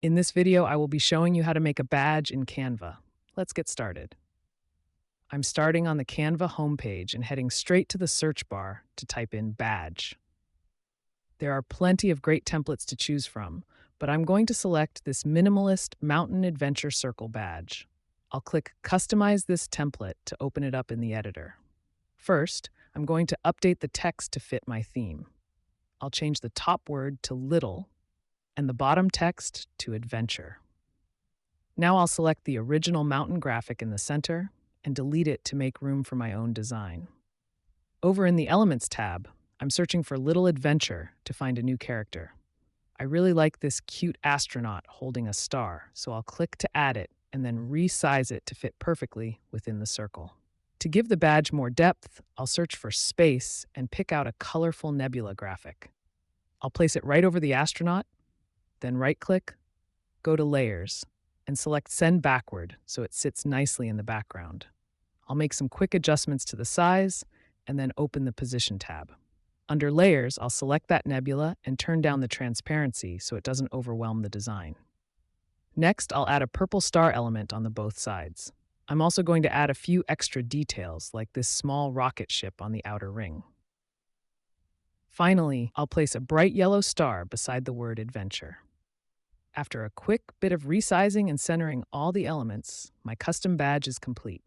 In this video, I will be showing you how to make a badge in Canva. Let's get started. I'm starting on the Canva homepage and heading straight to the search bar to type in badge. There are plenty of great templates to choose from, but I'm going to select this minimalist mountain adventure circle badge. I'll click Customize this template to open it up in the editor. First, I'm going to update the text to fit my theme. I'll change the top word to little and the bottom text to adventure. Now I'll select the original mountain graphic in the center and delete it to make room for my own design. Over in the Elements tab, I'm searching for Little Adventure to find a new character. I really like this cute astronaut holding a star, so I'll click to add it and then resize it to fit perfectly within the circle. To give the badge more depth, I'll search for space and pick out a colorful nebula graphic. I'll place it right over the astronaut, then right-click, go to Layers, and select Send Backward so it sits nicely in the background. I'll make some quick adjustments to the size and then open the Position tab. Under Layers, I'll select that nebula and turn down the transparency so it doesn't overwhelm the design. Next, I'll add a purple star element on the both sides. I'm also going to add a few extra details like this small rocket ship on the outer ring. Finally, I'll place a bright yellow star beside the word adventure. After a quick bit of resizing and centering all the elements, my custom badge is complete.